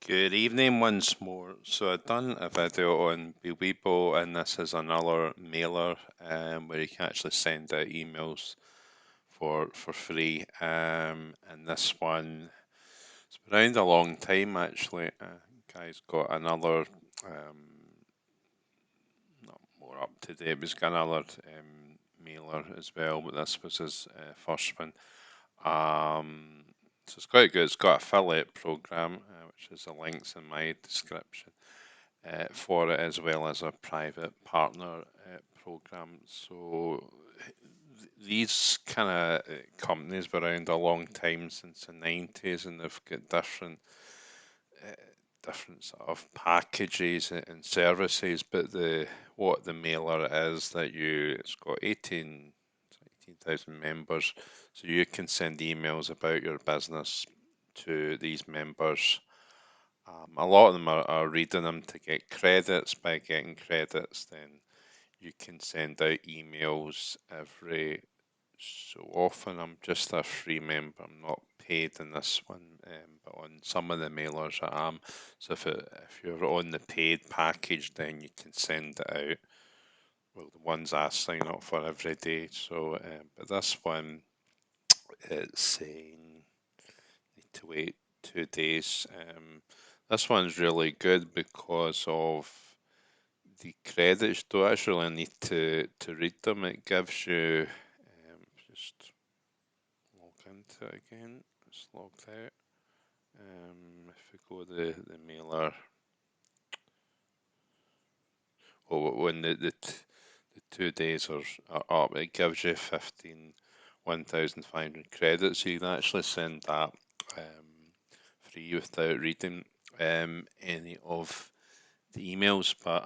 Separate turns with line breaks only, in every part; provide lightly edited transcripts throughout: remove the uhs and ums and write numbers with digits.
Good evening once more. So I've done a video on Weibo, and this is another mailer where you can actually send out emails for free. And this one, it's been around a long time actually. Guys got another, not more up to date, but he's got another mailer as well, but this was his first one. So it's quite good. It's got affiliate program, which is the links in my description for it, as well as a private partner program. So these kind of companies were around a long time, since the 90s, and they've got uh, different sort of packages and services. But what the mailer is that it's got 18,000 members, so you can send emails about your business to these members. A lot of them are reading them to get credits. By getting credits, then you can send out emails every so often. I'm just a free member. I'm not paid in this one, but on some of the mailers I am. So if you're on the paid package, then you can send it out. Well, the ones I sign up for every day. So, but this one, it's saying need to wait 2 days. This one's really good because of the credits. You don't actually need to read them. It gives you, just log into it again. It's logged out. If we go the mailer, or when the 2 days are up, it gives you 1,500 credits. So you can actually send that free without reading any of the emails. But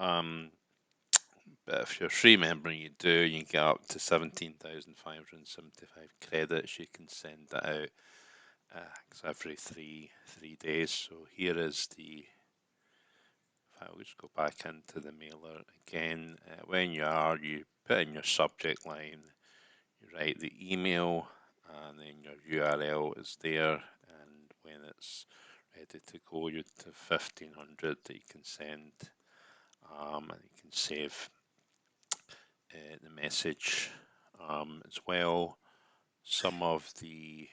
if you're a free member and you do, you can get up to 17,575 credits. You can send that out every three days. So here is the. I'll just go back into the mailer again. When you put in your subject line, you write the email, and then your URL is there. And when it's ready to go, you have 1,500 that you can send, and you can save the message as well. Some of the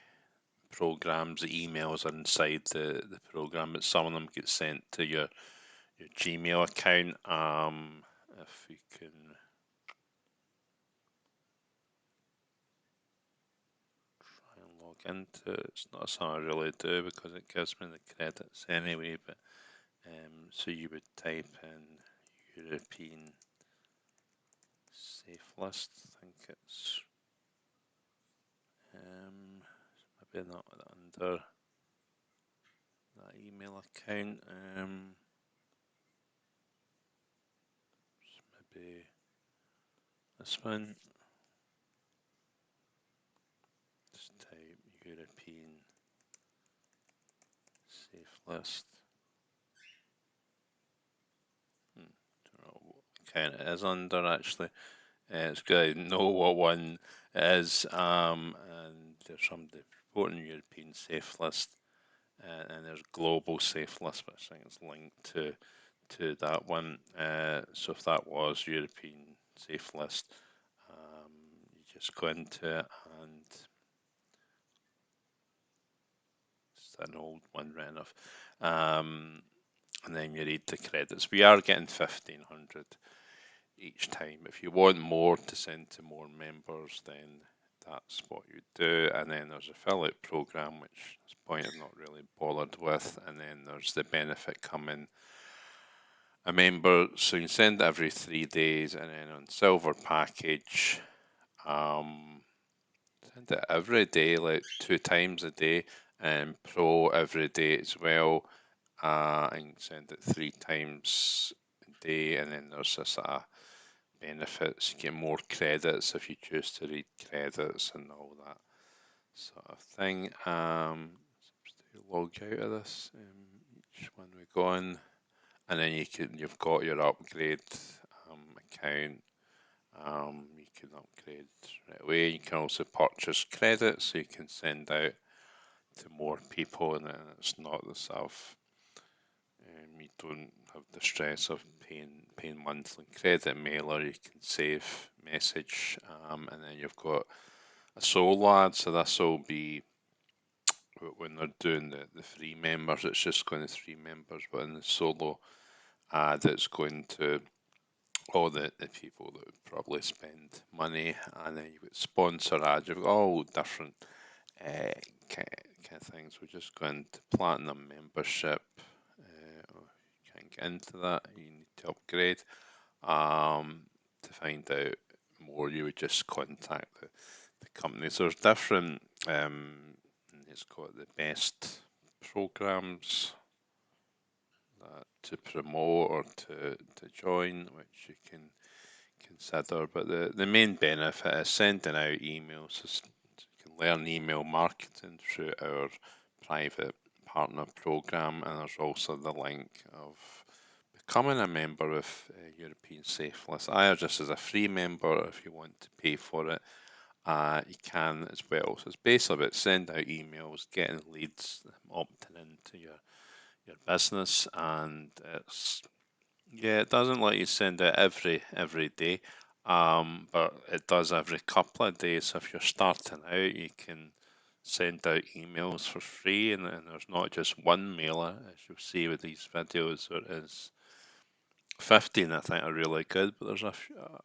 programs, the emails are inside the program, but some of them get sent to your Gmail account. If you can try and log into it, it's not something I really do because it gives me the credits anyway. But so you would type in European Safelist. I think it's maybe not under that email account. Maybe this one. Just type European Safelist. Don't know what account it is under actually. It's good to know what one it is. And there's somebody reporting European Safelist, and there's Global Safelist, which I think is linked to that one. So if that was European Safelist, you just go into it, and it's an old one written off. And then you read the credits. We are getting 1,500 each time. If you want more to send to more members, then that's what you do. And then there's a affiliate program, which at this point I'm not really bothered with. And then there's the benefit coming a member. So you can send every 3 days, and then on silver package, send it every day, like 2 times a day, and pro every day as well. And send it 3 times a day, and then there's this benefits. You get more credits if you choose to read credits and all that sort of thing. To log out of this, each one we go on, and then you've got your upgrade account. You can upgrade right away. You can also purchase credits, so you can send out to more people, and then it's not the sort of You don't have the stress of paying monthly credit mailer. You can save message, and then you've got a solo ad. So this will be when they're doing the free members, it's just going to three members, but in the solo ad, it's going to all the people that would probably spend money, and then you've got sponsor ads. You've got all different uh, kind of things. We're just going to platinum membership. Oh, you can't get into that. You need to upgrade. To find out more, you would just contact the company. So there's different. It's got the best programs to promote or to join, which you can consider. But the main benefit is sending out emails. So you can learn email marketing through our private partner program, and there's also the link of becoming a member with European Safelist. Either just as a free member, or if you want to pay for it, you can as well. So it's basically about sending out emails, getting leads, opting into your business, and it's yeah, it doesn't let you send it every day, but it does every couple of days. So if you're starting out, you can send out emails for free, and there's not just one mailer, as you'll see with these videos. There is 15, I think, are really good, but there's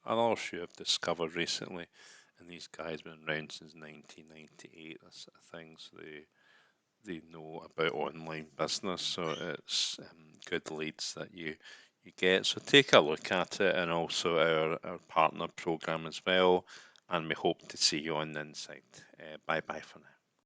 another few I've discovered recently, and these guys have been around since 1998. That sort of thing, so they know about online business, so it's good leads that you get. So take a look at it, and also our partner program as well. And we hope to see you on the inside. Bye bye for now.